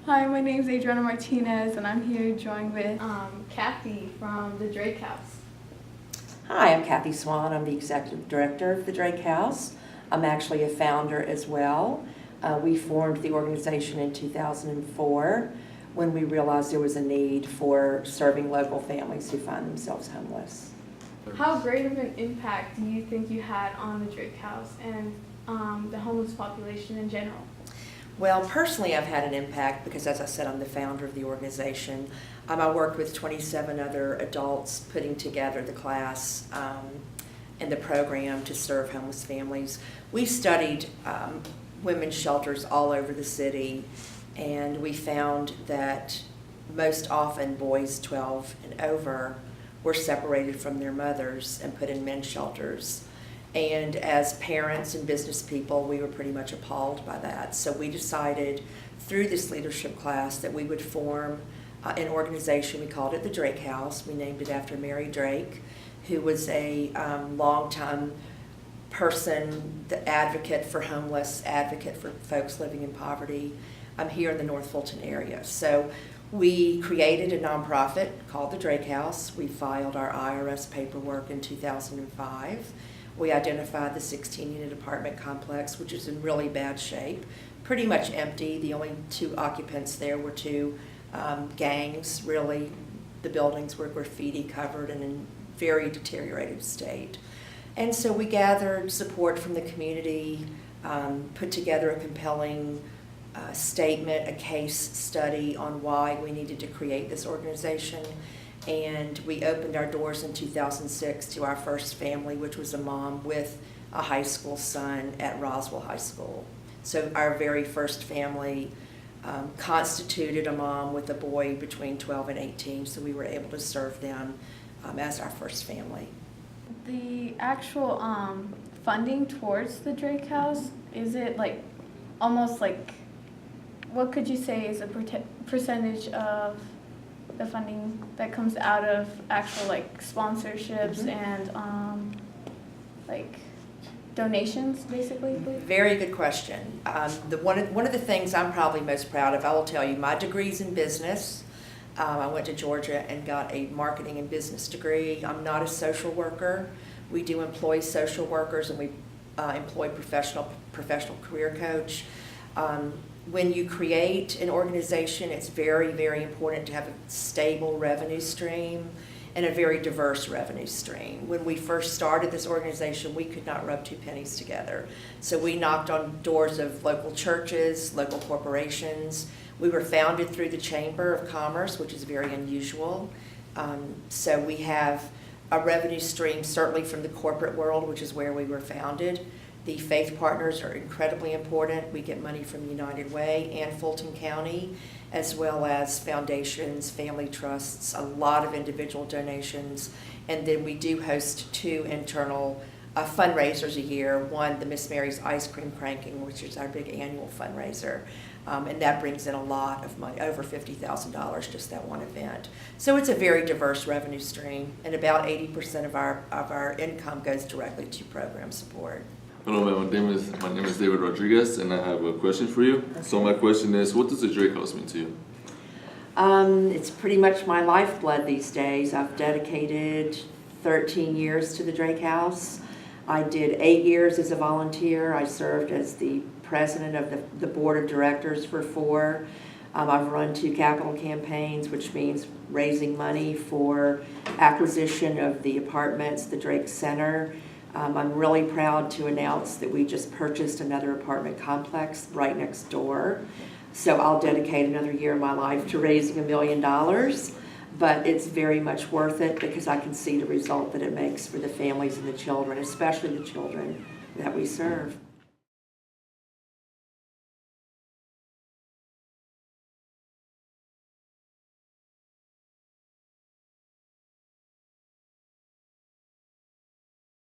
Hi, my name is Adriana Martinez, and I'm here joined with Kathy from the Drake House. Hi, I'm Kathy Swan. I'm the Executive Director of the Drake House. I'm actually a founder as well. We formed the organization in 2004 when we realized there was a need for serving local families who find themselves homeless. How great of an impact do you think you had on the Drake House and the homeless population in general? Well, personally, I've had an impact because, as I said, I'm the founder of the organization. I worked with 27 other adults putting together the class and the program to serve homeless families. We studied women's shelters all over the city, and we found that most often boys 12 and over were separated from their mothers and put in men's shelters. And as parents and business people, we were pretty much appalled by that. So we decided through this leadership class that we would form an organization. We called it the Drake House. We named it after Mary Drake, who was a longtime person, the advocate for homeless, advocate for folks living in poverty here in the North Fulton area. So we created a nonprofit called the Drake House. We filed our IRS paperwork in 2005. We identified the 16-unit apartment complex, which is in really bad shape, pretty much empty. The only two occupants there were two gangs, really. The buildings were graffiti covered and in very deteriorated state. And so we gathered support from the community, put together a compelling statement, a case study on why we needed to create this organization. And we opened our doors in 2006 to our first family, which was a mom with a high school son at Roswell High School. So our very first family constituted a mom with a boy between 12 and 18, so we were able to serve them as our first family. the actual funding towards the Drake House. Is it like almost like, what could you say is a percentage of the funding that comes out of actual like sponsorships and like donations, basically? Very good question. One of the things I'm probably most proud of, I will tell you, my degree's in business. I went to Georgia and got a marketing and business degree. I'm not a social worker. We do employ social workers, and we employ professional career coach. When you create an organization, it's very, very important to have a stable revenue stream and a very diverse revenue stream. When we first started this organization, we could not rub two pennies together. So we knocked on doors of local churches, local corporations. We were founded through the Chamber of Commerce, which is very unusual. So we have a revenue stream certainly from the corporate world, which is where we were founded. The faith partners are incredibly important. We get money from United Way and Fulton County, as well as foundations, family trusts, a lot of individual donations. And then we do host two internal fundraisers a year. One, the Miss Mary's Ice Cream Cranking, which is our big annual fundraiser. And that brings in a lot of money, over $50,000, just that one event. So it's a very diverse revenue stream, and about 80% of our income goes directly to program support. Hello, my name is David Rodriguez, and I have a question for you. So my question is, what does the Drake House mean to you? It's pretty much my lifeblood these days. I've dedicated 13 years to the Drake House. I did 8 years as a volunteer. I served as the president of the board of directors for 4. I've run 2 capital campaigns, which means raising money for acquisition of the apartments, the Drake Center. I'm really proud to announce that we just purchased another apartment complex right next door. So I'll dedicate another year of my life to raising $1 million. But it's very much worth it because I can see the result that it makes for the families and the children, especially the children that we serve.